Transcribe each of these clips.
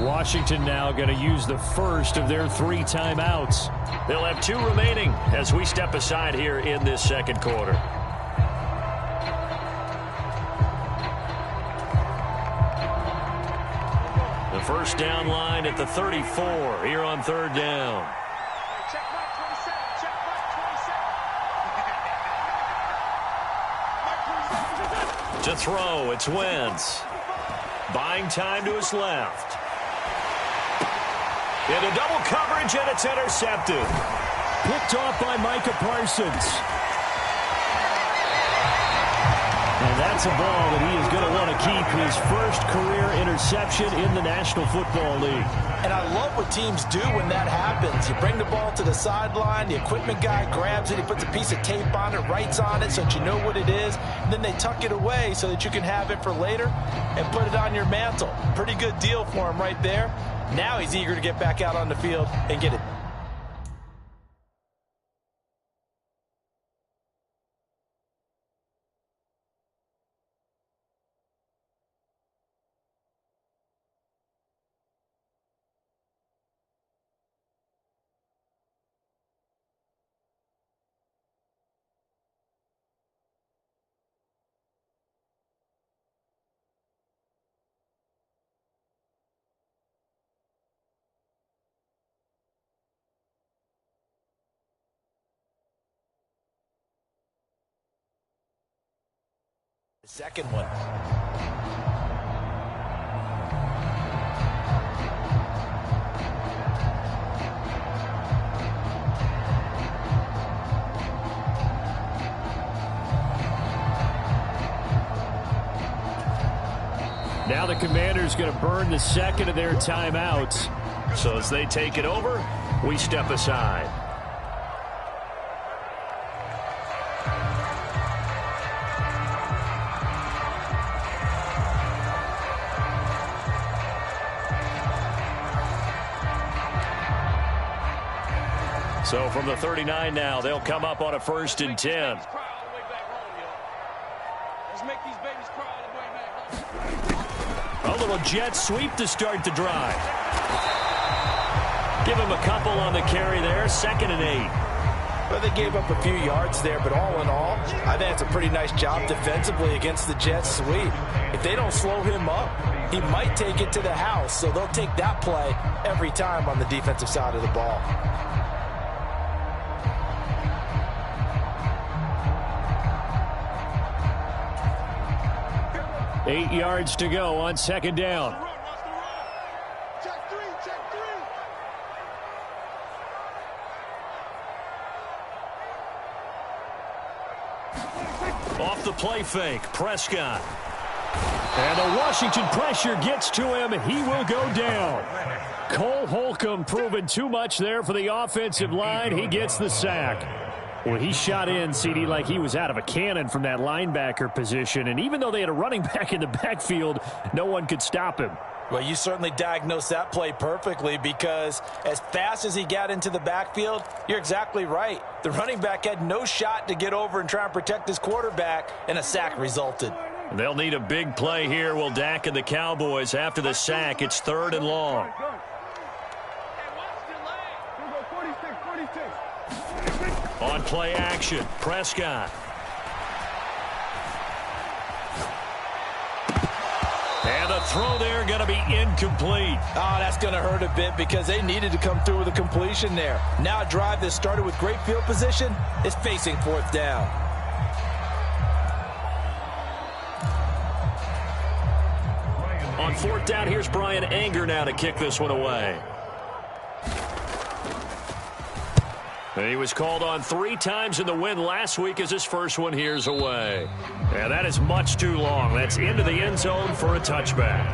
Washington now going to use the first of their 3 timeouts. They'll have 2 remaining as we step aside here in this second quarter. The first down line at the 34 here on 3rd down. To throw, it's Wentz. Buying time to his left. Into double coverage, and it's intercepted. Picked off by Micah Parsons. And that's a ball that he is going to want to keep, his first career interception in the National Football League. And I love what teams do when that happens. You bring the ball to the sideline, the equipment guy grabs it, he puts a piece of tape on it, writes on it so that you know what it is, and then they tuck it away so that you can have it for later and put it on your mantle. Pretty good deal for him right there. Now he's eager to get back out on the field and get it. The second one. Now the Commanders going to burn the second of their timeouts. So as they take it over, we step aside. So from the 39 now, they'll come up on a 1st and 10. A little jet sweep to start the drive. Give him a couple on the carry there, 2nd and 8. Well, they gave up a few yards there, but all in all, I think it's a pretty nice job defensively against the jet sweep. If they don't slow him up, he might take it to the house, so they'll take that play every time on the defensive side of the ball. 8 yards to go on 2nd down. Off the play fake, Prescott. And the Washington pressure gets to him. He will go down. Cole Holcomb proving too much there for the offensive line. He gets the sack. Well, he shot in, CD, like he was out of a cannon from that linebacker position. And even though they had a running back in the backfield, no one could stop him. Well, you certainly diagnosed that play perfectly, because as fast as he got into the backfield, you're exactly right. The running back had no shot to get over and try and protect his quarterback, and a sack resulted. They'll need a big play here, will Dak and the Cowboys. After the sack, it's 3rd and long. On play action, Prescott. And the throw there going to be incomplete. Oh, that's going to hurt a bit, because they needed to come through with a completion there. Now a drive that started with great field position is facing 4th down. On 4th down, here's Brian Anger now to kick this one away. And he was called on 3 times in the win last week, as his first one here's away. And that is much too long. That's into the end zone for a touchback.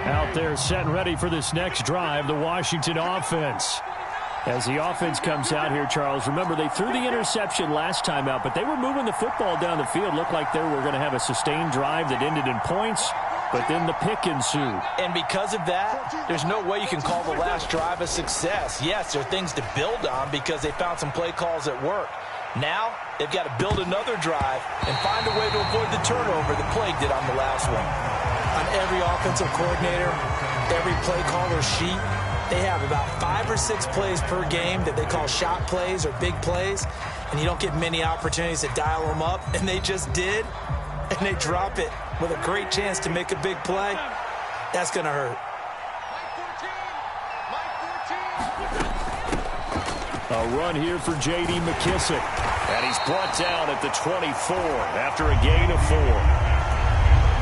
Out there set and ready for this next drive, the Washington offense. As the offense comes out here, Charles, remember they threw the interception last time out, but they were moving the football down the field. Looked like they were going to have a sustained drive that ended in points. but then the pick ensued. And because of that, there's no way you can call the last drive a success. Yes, there are things to build on because they found some play calls that work. Now, they've got to build another drive and find a way to avoid the turnover the plague did on the last one. On every offensive coordinator, every play caller sheet, they have about 5 or 6 plays per game that they call shot plays or big plays, and you don't get many opportunities to dial them up, and they just did, and they drop it with a great chance to make a big play. That's going to hurt. A run here for J.D. McKissick. And he's brought down at the 24 after a gain of 4.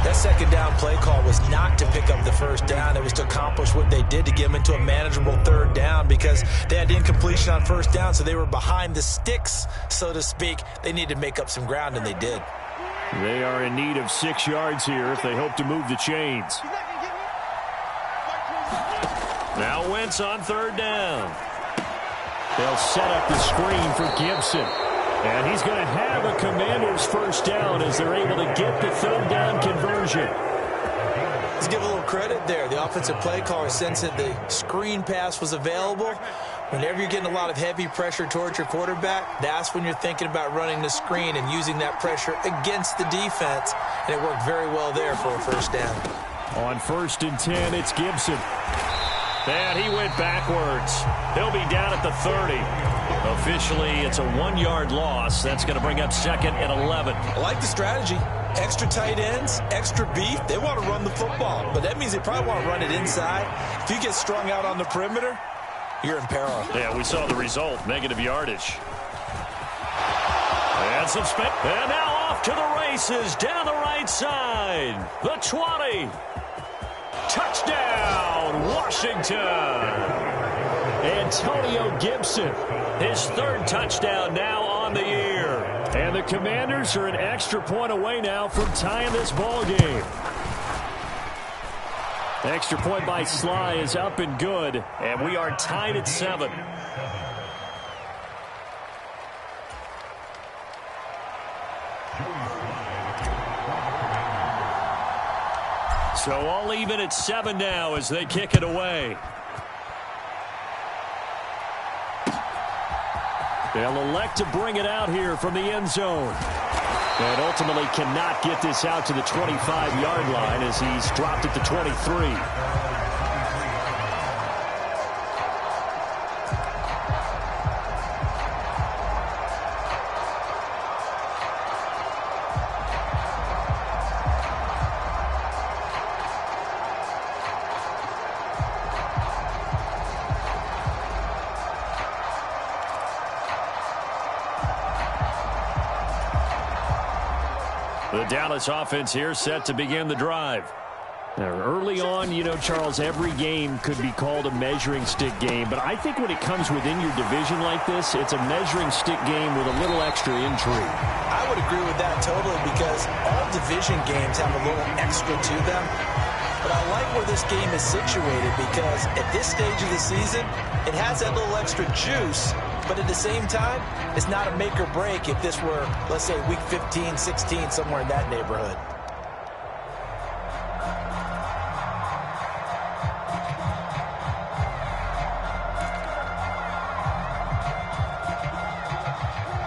That second down play call was not to pick up the first down. It was to accomplish what they did to get them into a manageable third down because they had incompletion on first down, so they were behind the sticks, so to speak. They needed to make up some ground, and they did. They are in need of 6 yards here if they hope to move the chains. Now Wentz on third down. They'll set up the screen for Gibson. And he's going to have a Commander's first down as they're able to get the third down conversion. Let's give a little credit there. The offensive play caller sensed that the screen pass was available. Whenever you're getting a lot of heavy pressure towards your quarterback, that's when you're thinking about running the screen and using that pressure against the defense. And it worked very well there for a first down. On 1st and 10, it's Gibson. And he went backwards. He'll be down at the 30. Officially, it's a 1-yard loss. That's going to bring up 2nd and 11. I like the strategy. Extra tight ends, extra beef. They want to run the football, but that means they probably want to run it inside. If you get strung out on the perimeter, you're in peril. Yeah, we saw the result, negative yardage. And some spin. And now off to the races down the right side. The 20. Touchdown, Washington. Antonio Gibson. His 3rd touchdown now on the year. And the Commanders are an extra point away now from tying this ball game. Extra point by Sly is up and good. And we are tied at 7. So all even at 7 now as they kick it away. They'll elect to bring it out here from the end zone. And ultimately cannot get this out to the 25-yard line as he's dropped at the 23. The Dallas offense here set to begin the drive. Now, early on, you know, Charles, every game could be called a measuring stick game. But I think when it comes within your division like this, it's a measuring stick game with a little extra intrigue. I would agree with that totally because all division games have a little extra to them. But I like where this game is situated because at this stage of the season, it has that little extra juice. But at the same time, it's not a make or break if this were, let's say, week 15, 16, somewhere in that neighborhood.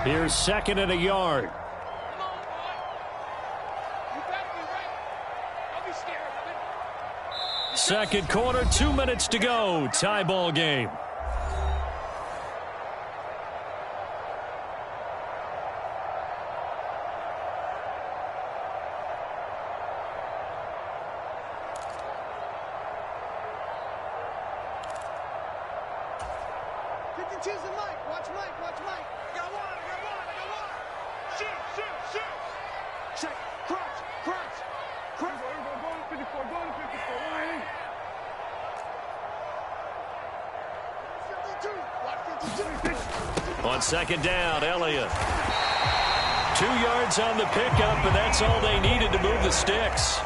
Here's 2nd and a yard. Second quarter, 2 minutes to go. Tie ball game. On 2nd down, Elliott. 2 yards on the pickup, and that's all they needed to move the sticks.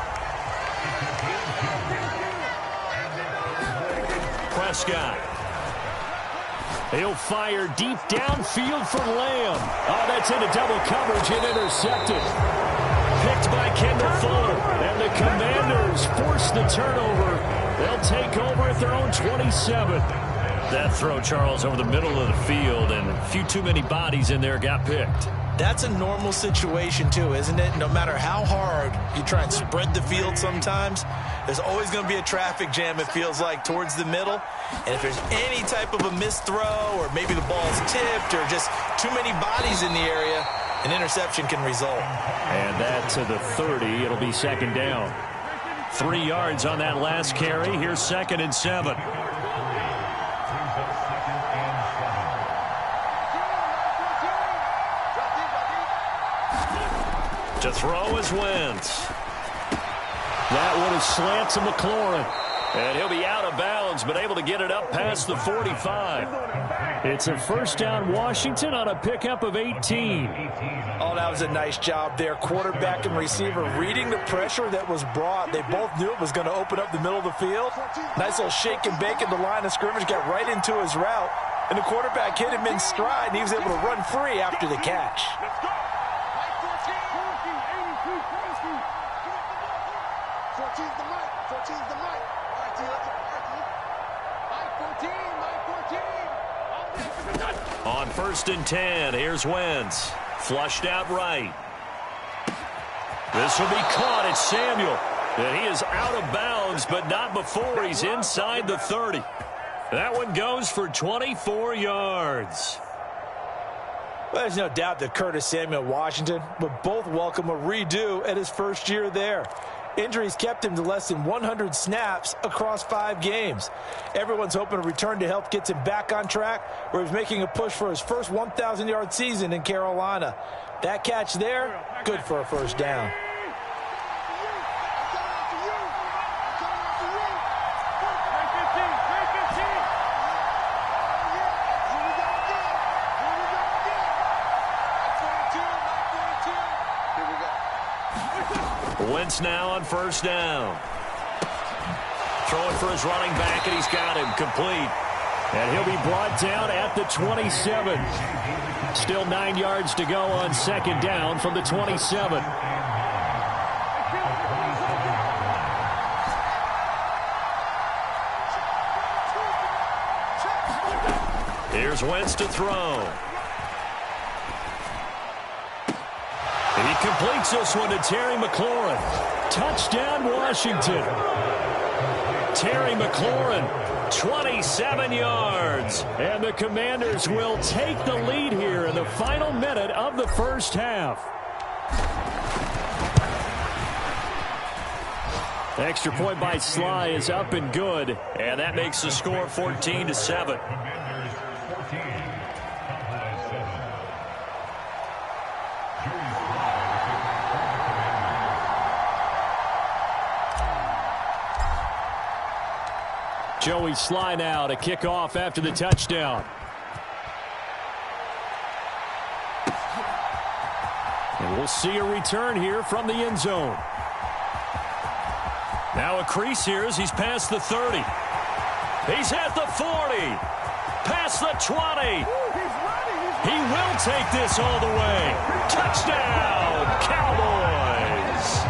Prescott. He'll fire deep downfield for Lamb. Oh, that's into double coverage and intercepted. Picked by Kendall Fuller. And the Commanders force the turnover. They'll take over at their own 27. That throw, Charles, over the middle of the field, and a few too many bodies in there got picked. That's a normal situation, too, isn't it? No matter how hard you try and spread the field sometimes, there's always going to be a traffic jam, it feels like, towards the middle. And if there's any type of a missed throw or maybe the ball's tipped or just too many bodies in the area, an interception can result. And that to the 30. It'll be second down. 3 yards on that last carry. Here's 2nd and 7. To throw is Wentz. That one is slant to McLaurin. And he'll be out of bounds, but able to get it up past the 45. It's a first down Washington on a pickup of 18. Oh, that was a nice job there. Quarterback and receiver reading the pressure that was brought. They both knew it was going to open up the middle of the field. Nice little shake and bake at the line of scrimmage, got right into his route. And the quarterback hit him in stride, and he was able to run free after the catch. On 1st and 10, here's Wentz. Flushed out right. This will be caught. It's Samuel. And he is out of bounds, but not before he's inside the 30. That one goes for 24 yards. Well, there's no doubt that Curtis Samuel Washington would both welcome a redo at his first year there. Injuries kept him to less than 100 snaps across 5 games. Everyone's hoping a return to health gets him back on track, where he's making a push for his first 1,000-yard season in Carolina. That catch there, good for a first down. Wentz now on 1st down. Throwing for his running back, and he's got him complete. And he'll be brought down at the 27. Still 9 yards to go on 2nd down from the 27. Here's Wentz to throw. And he completes this one to Terry McLaurin. Touchdown, Washington. Terry McLaurin, 27 yards. And the Commanders will take the lead here in the final minute of the first half. Extra point by Sly is up and good. And that makes the score 14-7. Joey Sly now to kick off after the touchdown. And we'll see a return here from the end zone. Now a crease here as he's past the 30. He's at the 40. Past the 20. He will take this all the way. Touchdown, Cowboys.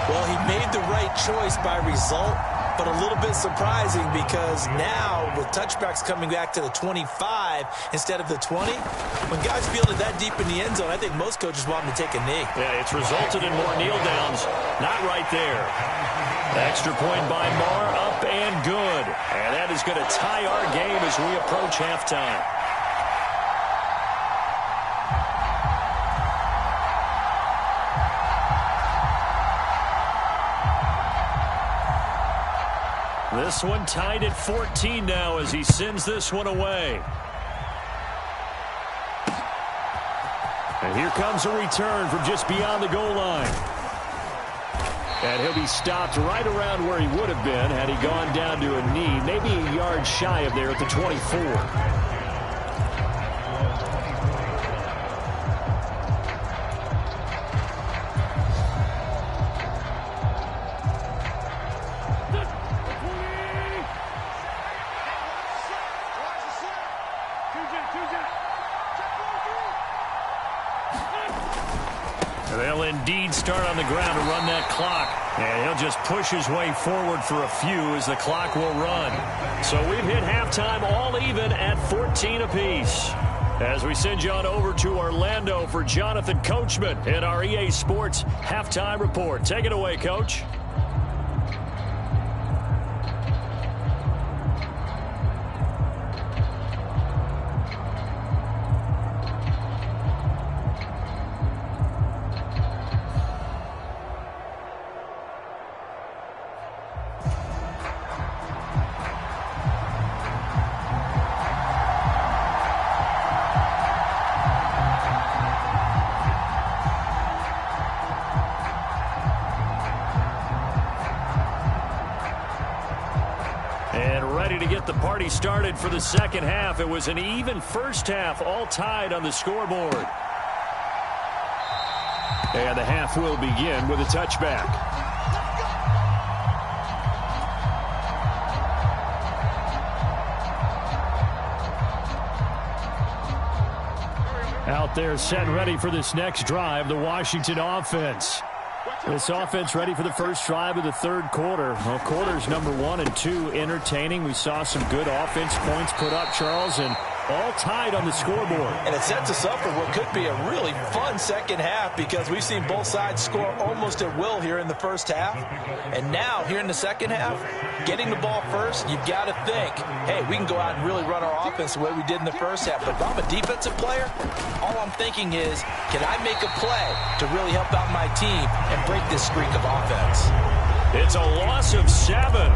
Well, he made the right choice by result, but a little bit surprising because now with touchbacks coming back to the 25 instead of the 20, when guys field it that deep in the end zone, I think most coaches want them to take a knee. Yeah, it's resulted in more kneel downs. Not right there. Extra point by Marr, up and good. And that is going to tie our game as we approach halftime. This one tied at 14 now as he sends this one away. And here comes a return from just beyond the goal line. And he'll be stopped right around where he would have been had he gone down to a knee, maybe a yard shy of there at the 24. They'll indeed start on the ground to run that clock. And he'll just push his way forward for a few as the clock will run. So we've hit halftime all even at 14 apiece. As we send you on over to Orlando for Jonathan Coachman in our EA Sports Halftime Report. Take it away, Coach. To get the party started for the second half. It was an even first half, all tied on the scoreboard. And the half will begin with a touchback. Out there set and ready for this next drive, the Washington offense. This offense ready for the first drive of the third quarter. Well, quarters number 1 and 2 entertaining. We saw some good offense points put up, Charles, and all tied on the scoreboard. And it sets us up for what could be a really fun second half because we've seen both sides score almost at will here in the first half. And now, here in the second half, getting the ball first, you've got to think, hey, we can go out and really run our offense the way we did in the first half. But if I'm a defensive player, all I'm thinking is, can I make a play to really help out my team and break this streak of offense? It's a loss of 7.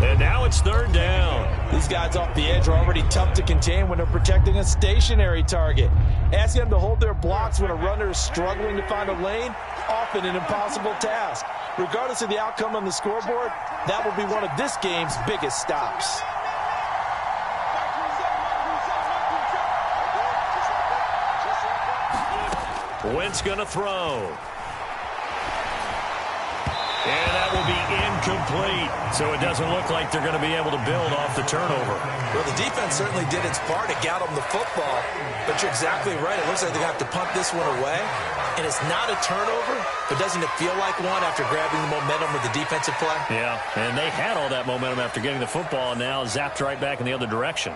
And now it's third down. These guys off the edge are already tough to contain when they're protecting a stationary target. Asking them to hold their blocks when a runner is struggling to find a lane, often an impossible task. Regardless of the outcome on the scoreboard, that will be one of this game's biggest stops. Wentz gonna throw. And that will be incomplete. So it doesn't look like they're going to be able to build off the turnover. Well, the defense certainly did its part to get them the football. But you're exactly right. It looks like they're going to have to punt this one away. And it's not a turnover, but doesn't it feel like one after grabbing the momentum with the defensive play? Yeah, and they had all that momentum after getting the football and now zapped right back in the other direction.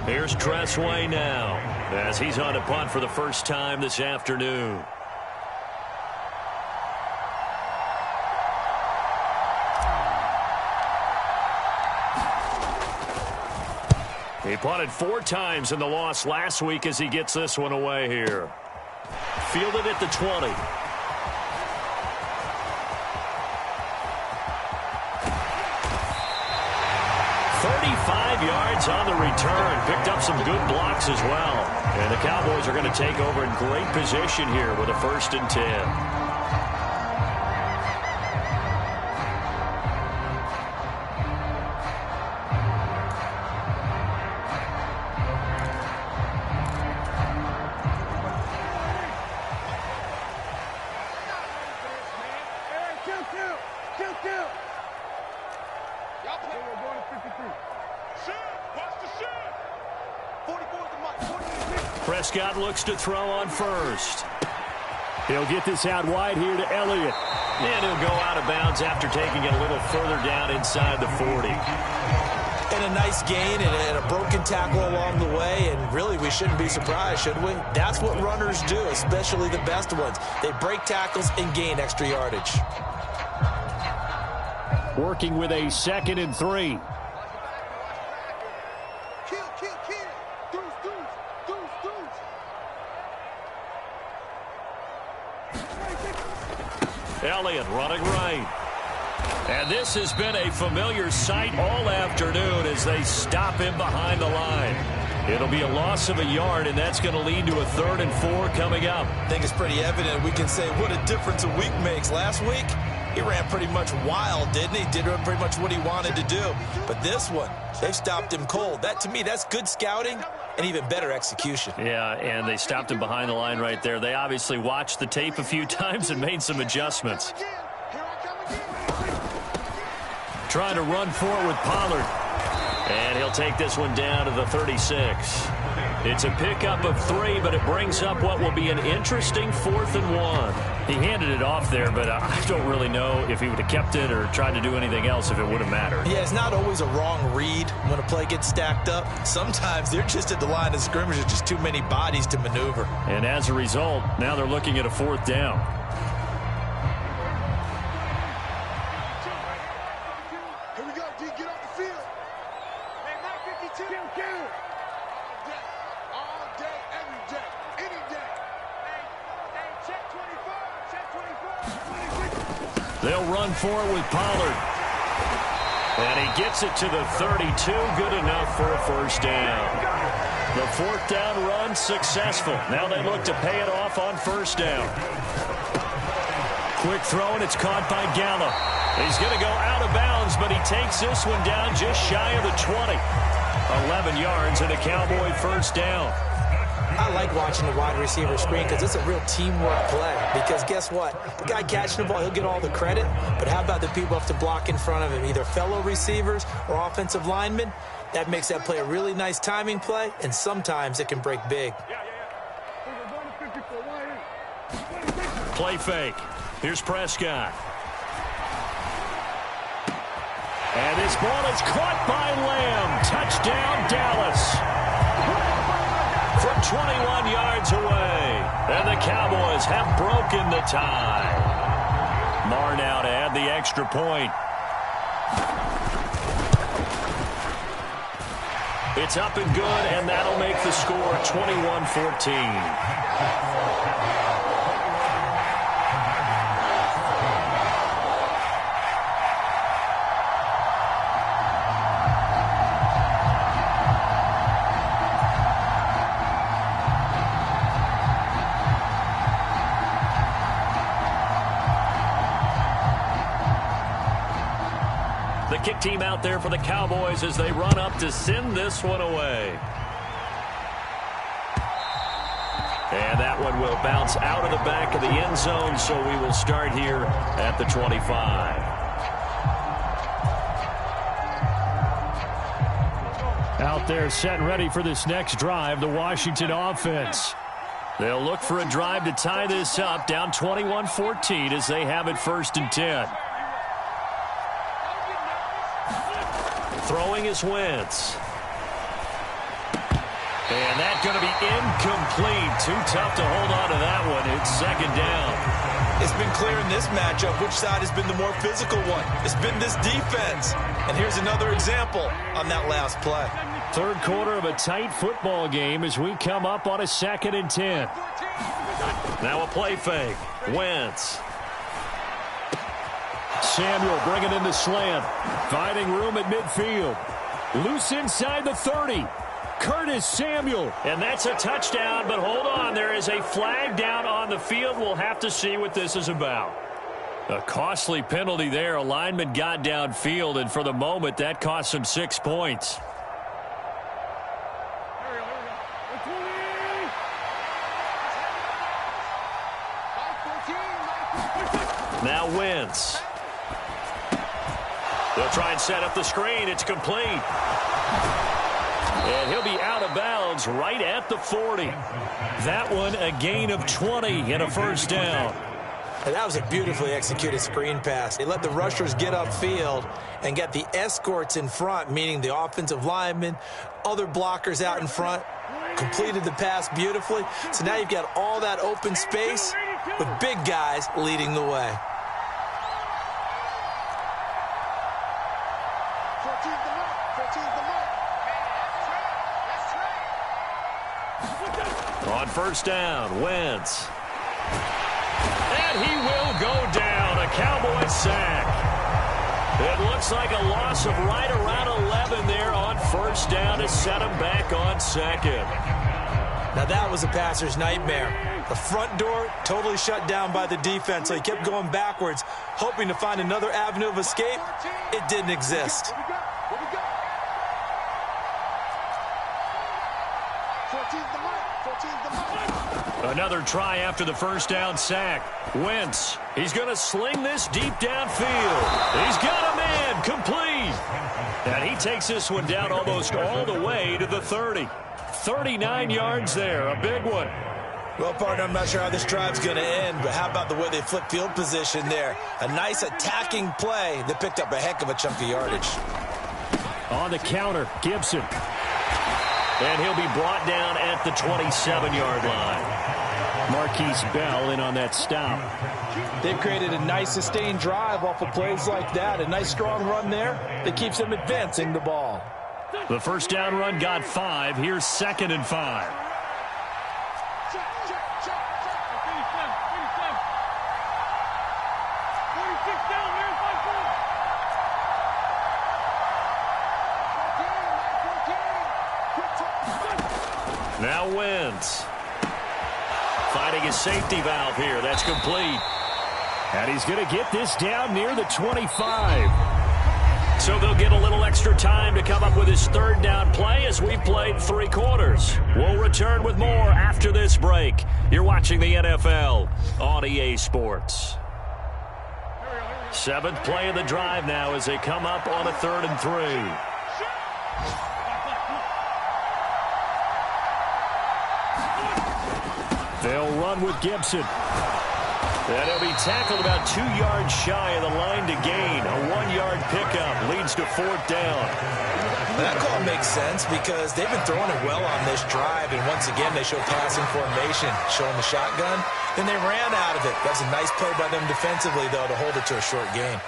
Here's Tressway now as he's on a punt for the first time this afternoon. He punted 4 times in the loss last week as he gets this one away here. Fielded at the 20. 35 yards on the return. Picked up some good blocks as well. And the Cowboys are going to take over in great position here with a 1st and 10. Prescott looks to throw on first. He'll get this out wide here to Elliott. And he'll go out of bounds after taking it a little further down inside the 40. And a nice gain and a broken tackle along the way. And really, we shouldn't be surprised, should we? That's what runners do, especially the best ones. They break tackles and gain extra yardage. Working with a 2nd and 3. Elliott running right. And this has been a familiar sight all afternoon as they stop him behind the line. It'll be a loss of a yard, and that's going to lead to a 3rd and 4 coming up. I think it's pretty evident. We can say what a difference a week makes. Last week, he ran pretty much wild, didn't he? Did pretty much what he wanted to do. But this one, they've stopped him cold. That, to me, that's good scouting and even better execution. Yeah, and they stopped him behind the line right there. They obviously watched the tape a few times and made some adjustments. Trying to run forward with Pollard. And he'll take this one down to the 36. It's a pickup of 3, but it brings up what will be an interesting 4th and 1. He handed it off there, but I don't really know if he would have kept it or tried to do anything else if it would have mattered. Yeah, it's not always a wrong read when a play gets stacked up. Sometimes they're just at the line of scrimmage with just too many bodies to maneuver. And as a result, now they're looking at a 4th down. Here we go, D. Get off the field. Hey, Mike 52. All day, every day, any day. Hey, check 24, check 24. They'll run for it with Pollard. And he gets it to the 32. Good enough for a 1st down. The 4th down run successful. Now they look to pay it off on 1st down. Quick throw, and it's caught by Gallup. He's going to go out of bounds, but he takes this one down just shy of the 20. 11 yards and a Cowboy 1st down. I like watching the wide receiver screen because it's a real teamwork play. Because guess what? The guy catching the ball, he'll get all the credit. But how about the people have to block in front of him, either fellow receivers or offensive linemen? That makes that play a really nice timing play, and sometimes it can break big. Play fake. Here's Prescott. And this ball is caught by Lamb. Touchdown, Dallas. From 21 yards away. And the Cowboys have broken the tie. Marr now to add the extra point. It's up and good, and that'll make the score 21-14. Kick team out there for the Cowboys as they run up to send this one away. And that one will bounce out of the back of the end zone, so we will start here at the 25. Out there set and ready for this next drive, the Washington offense. They'll look for a drive to tie this up, down 21-14 as they have it 1st and 10. Throwing is Wentz. And that's going to be incomplete. Too tough to hold on to that one. It's 2nd down. It's been clear in this matchup which side has been the more physical one. It's been this defense. And here's another example on that last play. 3rd quarter of a tight football game as we come up on a 2nd and 10. Now a play fake. Wentz. Samuel bringing in the slant. Finding room at midfield. Loose inside the 30. Curtis Samuel. And that's a touchdown, but hold on. There is a flag down on the field. We'll have to see what this is about. A costly penalty there. A lineman got downfield, and for the moment, that cost him 6 points. Now Wentz. They'll try and set up the screen. It's complete. And he'll be out of bounds right at the 40. That one a gain of 20 and a 1st down. And that was a beautifully executed screen pass. They let the rushers get upfield and get the escorts in front, meaning the offensive linemen, other blockers out in front, completed the pass beautifully. So now you've got all that open space with big guys leading the way. On 1st down, Wentz. And he will go down. A Cowboy sack. It looks like a loss of right around 11 there on 1st down to set him back on 2nd. Now that was a passer's nightmare. The front door totally shut down by the defense, so he kept going backwards, hoping to find another avenue of escape. It didn't exist. Another try after the 1st down sack. Wentz, he's going to sling this deep downfield. He's got a man, complete. And he takes this one down almost all the way to the 30. 39 yards there, a big one. Well, partner, I'm not sure how this drive's going to end, but how about the way they flip field position there? A nice attacking play that picked up a heck of a chunk of yardage. On the counter, Gibson. And he'll be brought down at the 27-yard line. Marquise Bell in on that stop. They've created a nice sustained drive off of plays like that. A nice strong run there that keeps them advancing the ball. The first down run got 5. Here's 2nd and 5. Now Wentz. Finding his safety valve here. That's complete. And he's going to get this down near the 25. So they'll get a little extra time to come up with his 3rd down play as we've played 3 quarters. We'll return with more after this break. You're watching the NFL on EA Sports. 7th play of the drive now as they come up on a 3rd and 3. They'll run with Gibson. And he'll be tackled about 2 yards shy of the line to gain. A 1-yard pickup leads to 4th down. That call makes sense because they've been throwing it well on this drive. And once again, they show passing formation, showing the shotgun. Then they ran out of it. That's a nice play by them defensively, though, to hold it to a short gain.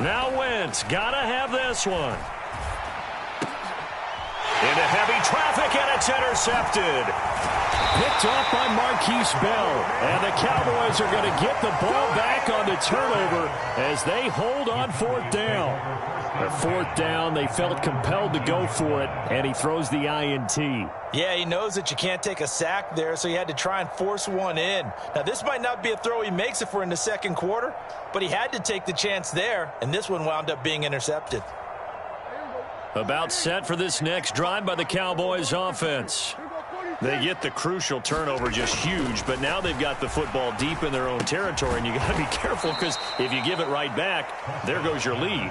Now Wentz, gotta have this one. Into heavy traffic, and it's intercepted. Picked off by Marquise Bell. And the Cowboys are going to get the ball back on the turnover as they hold on 4th down. At 4th down, they felt compelled to go for it, and he throws the INT. Yeah, he knows that you can't take a sack there, so he had to try and force one in. Now, this might not be a throw he makes if we're in the 2nd quarter, but he had to take the chance there, and this one wound up being intercepted. About set for this next drive by the Cowboys offense. They get the crucial turnover, just huge, but now they've got the football deep in their own territory, and you got to be careful because if you give it right back, there goes your lead.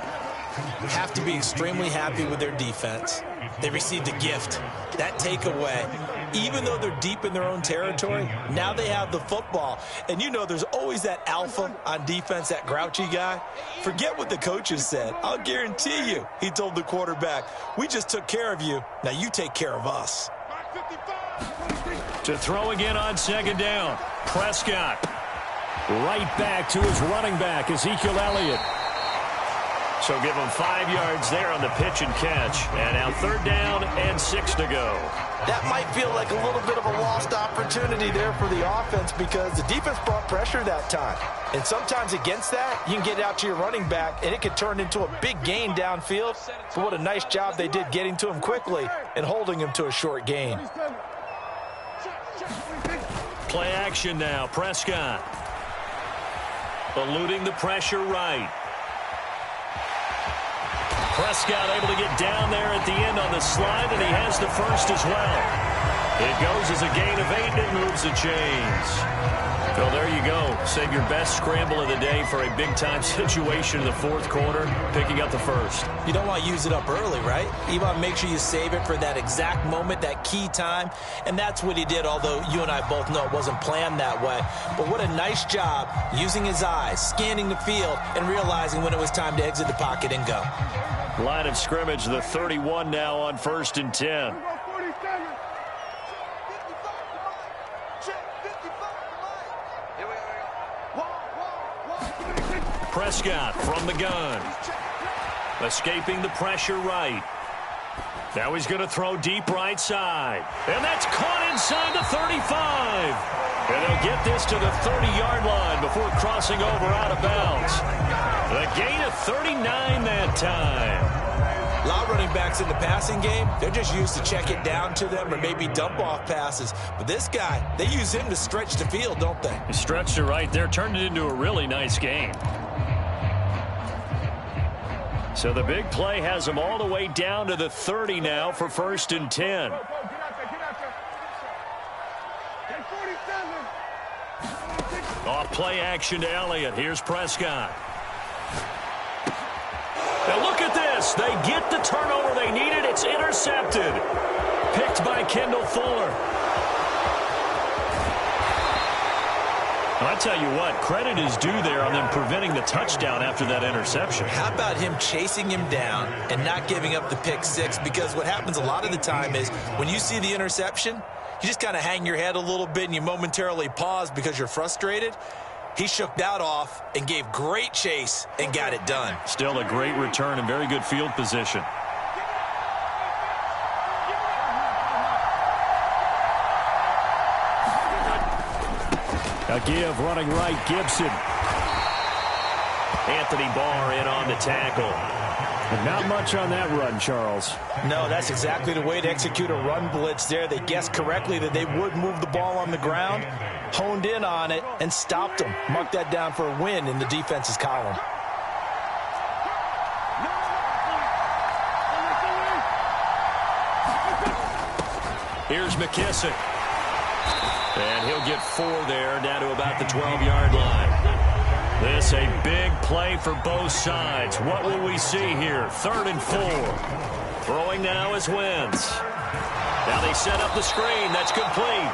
Have to be extremely happy with their defense. They received a gift. That takeaway, even though they're deep in their own territory, now they have the football. And you know there's always that alpha on defense, that grouchy guy. Forget what the coaches said. I'll guarantee you, he told the quarterback, we just took care of you. Now you take care of us. To throw again on 2nd down. Prescott. Right back to his running back, Ezekiel Elliott. So give him 5 yards there on the pitch and catch. And now 3rd down and 6 to go. That might feel like a little bit of a lost opportunity there for the offense because the defense brought pressure that time. And sometimes against that, you can get out to your running back, and it could turn into a big gain downfield. But what a nice job they did getting to him quickly and holding him to a short gain. Play action now. Prescott. Eluding the pressure right. Prescott able to get down there at the end on the slide, and he has the first as well. It goes as a gain of 8 and moves the chains. Well, there you go. Save your best scramble of the day for a big-time situation in the 4th quarter, picking up the first. You don't want to use it up early, right? You want to make sure you save it for that exact moment, that key time, and that's what he did, although you and I both know it wasn't planned that way. But what a nice job using his eyes, scanning the field, and realizing when it was time to exit the pocket and go. Line of scrimmage, the 31 now on 1st and 10. Prescott from the gun. Escaping the pressure right. Now he's going to throw deep right side. And that's caught inside the 35. And He'll get this to the 30-yard line before crossing over out of bounds. A gain of 39 that time. A lot of running backs in the passing game, they're just used to check it down to them or maybe dump off passes. But this guy, they use him to stretch the field, don't they? He stretched it right there, turned it into a really nice game. So the big play has him all the way down to the 30 now for 1st and 10. Off play action to Elliott. Here's Prescott. Now look at this. They get the turnover they needed. It's intercepted. Picked by Kendall Fuller. Well, I tell you what, credit is due there on them preventing the touchdown after that interception. How about him chasing him down and not giving up the pick six? Because what happens a lot of the time is when you see the interception, you just kind of hang your head a little bit and you momentarily pause because you're frustrated. He shook that off and gave great chase and got it done. Still a great return and very good field position. A give running right, Gibson. Anthony Barr in on the tackle. But not much on that run, Charles. No, that's exactly the way to execute a run blitz there. They guessed correctly that they would move the ball on the ground, honed in on it, and stopped them. Mark that down for a win in the defense's column. Here's McKissick. And he'll get 4 there, down to about the 12-yard line. This a big play for both sides. What will we see here? 3rd and 4. Throwing now is Wentz. Now they set up the screen. That's complete.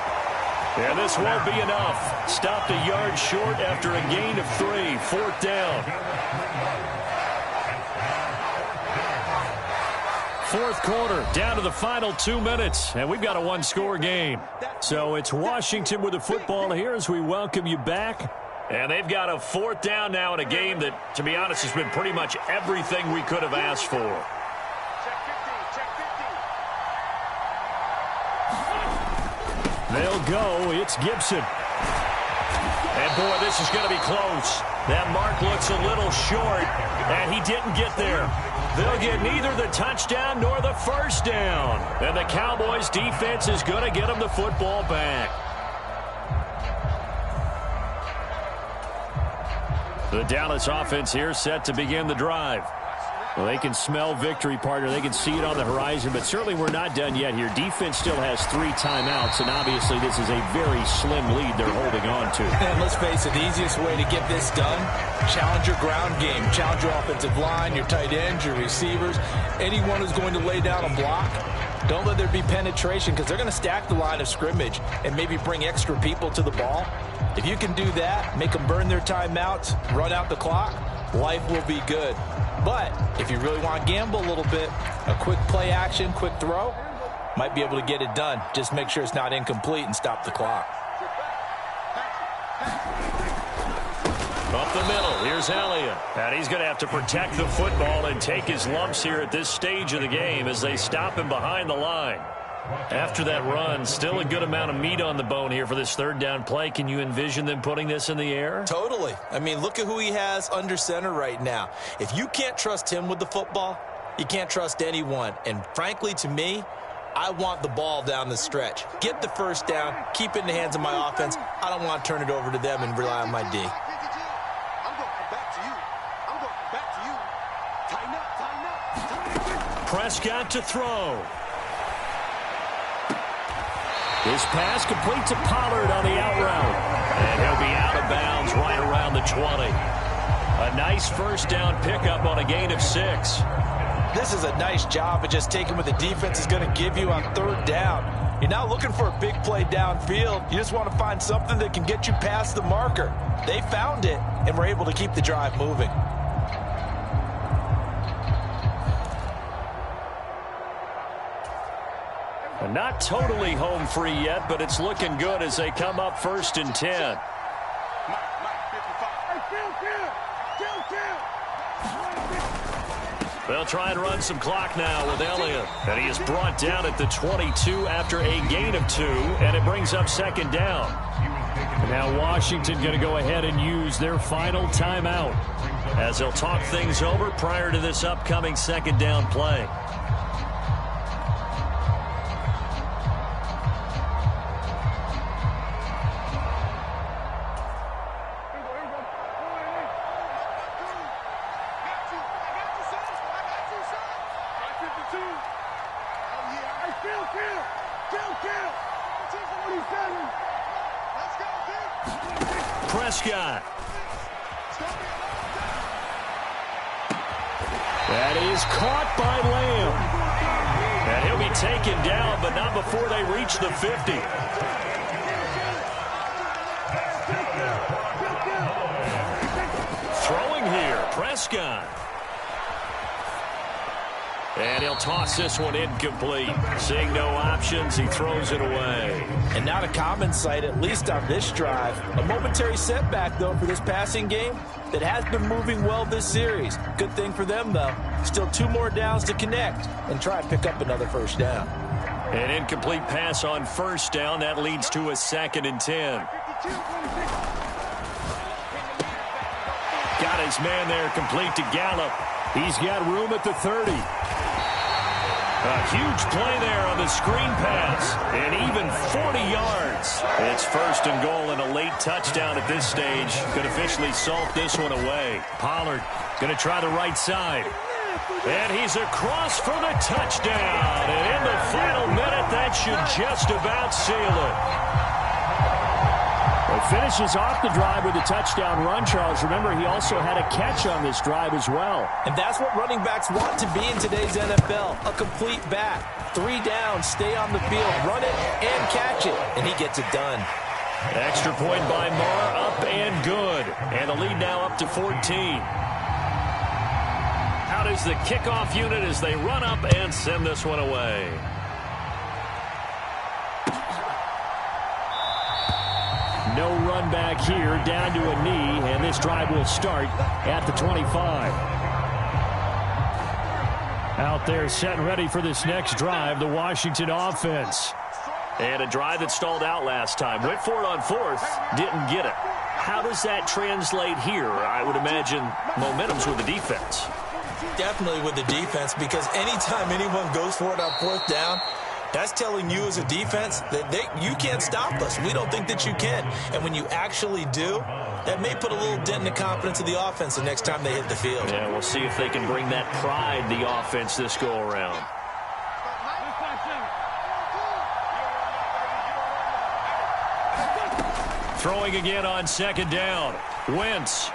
And this won't be enough. Stopped a yard short after a gain of 3. 4th down. 4th quarter, down to the final 2 minutes, and we've got a one-score game. So it's Washington with the football here as we welcome you back. And they've got a 4th down now in a game that, to be honest, has been pretty much everything we could have asked for. They'll go. It's Gibson. And, boy, this is going to be close. That mark looks a little short, and he didn't get there. They'll get neither the touchdown nor the 1st down. And the Cowboys' defense is going to get them the football back. The Dallas offense here set to begin the drive. Well, they can smell victory, partner. They can see it on the horizon, but certainly we're not done yet here. Defense still has 3 timeouts, and obviously this is a very slim lead they're holding on to. And let's face it, the easiest way to get this done, challenge your ground game. Challenge your offensive line, your tight ends, your receivers, anyone who's going to lay down a block. Don't let there be penetration because they're going to stack the line of scrimmage and maybe bring extra people to the ball. If you can do that, make them burn their timeouts, run out the clock, life will be good. But if you really want to gamble a little bit, a quick play action, quick throw, might be able to get it done. Just make sure it's not incomplete and stop the clock. Up the middle, here's Elliott. And he's going to have to protect the football and take his lumps here at this stage of the game as they stop him behind the line. After that run, still a good amount of meat on the bone here for this 3rd down play. Can you envision them putting this in the air? Totally. I mean, look at who he has under center right now. If you can't trust him with the football, you can't trust anyone. And frankly, to me, I want the ball down the stretch. Get the 1st down, keep it in the hands of my offense. I don't want to turn it over to them and rely on my D. Prescott to throw. His pass complete to Pollard on the out route. And he'll be out of bounds right around the 20. A nice 1st down pickup on a gain of 6. This is a nice job of just taking what the defense is going to give you on 3rd down. You're not looking for a big play downfield. You just want to find something that can get you past the marker. They found it and were able to keep the drive moving. Not totally home free yet, but it's looking good as they come up 1st and 10. They'll try and run some clock now with Elliott. And he is brought down at the 22 after a gain of 2, and it brings up 2nd down. And Now Washington going to go ahead and use their final timeout as they'll talk things over prior to this upcoming second down play. Prescott. That is caught by Lamb. And he'll be taken down, but not before they reach the 50. Throwing here, Prescott. And he'll toss this one incomplete. Seeing no options, he throws it away. And not a common sight, at least on this drive. A momentary setback, though, for this passing game that has been moving well this series. Good thing for them, though. Still 2 more downs to connect and try and pick up another first down. An incomplete pass on first down. That leads to a 2nd and 10. Got his man there, complete to Gallup. He's got room at the 30. A huge play there on the screen pass, and even 40 yards. It's 1st and goal and a late touchdown at this stage. Could officially salt this one away. Pollard going to try the right side. And he's across for the touchdown. And in the final minute, that should just about seal it. It finishes off the drive with a touchdown run, Charles. Remember, he also had a catch on this drive as well. And that's what running backs want to be in today's NFL, a complete back. 3 downs, stay on the field, run it, and catch it. And he gets it done. Extra point by Marr, up and good. And the lead now up to 14. Out is the kickoff unit as they run up and send this one away. No run back here, down to a knee, and this drive will start at the 25. Out there set and ready for this next drive, the Washington offense. And a drive that stalled out last time. Went for it on 4th, didn't get it. How does that translate here? I would imagine momentum's with the defense. Definitely with the defense, because anytime anyone goes for it on 4th down, that's telling you as a defense that you can't stop us. We don't think that you can. And when you actually do, that may put a little dent in the confidence of the offense the next time they hit the field. Yeah, we'll see if they can bring that pride, the offense, this go-around. Throwing again on 2nd down. Wentz.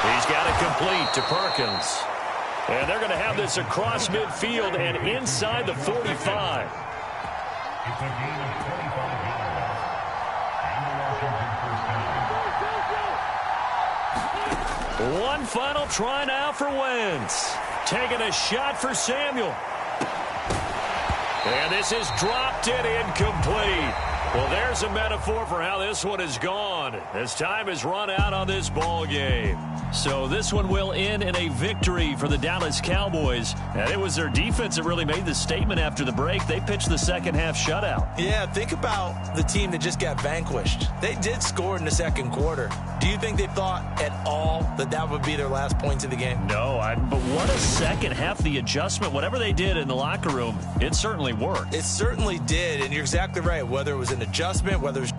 He's got it complete to Perkins. And they're going to have this across midfield and inside the 45. One final try now for Wentz. Taking a shot for Samuel. And this is dropped and incomplete. Well, there's a metaphor for how this one is gone as time has run out on this ball game. So this one will end in a victory for the Dallas Cowboys. And it was their defense that really made the statement after the break. They pitched the second half shutout. Yeah, think about the team that just got vanquished. They did score in the 2nd quarter. Do you think they thought at all that that would be their last points of the game? No, but what a second half. The adjustment, whatever they did in the locker room, it certainly worked. It certainly did, and you're exactly right. Whether it was an adjustment, whether it was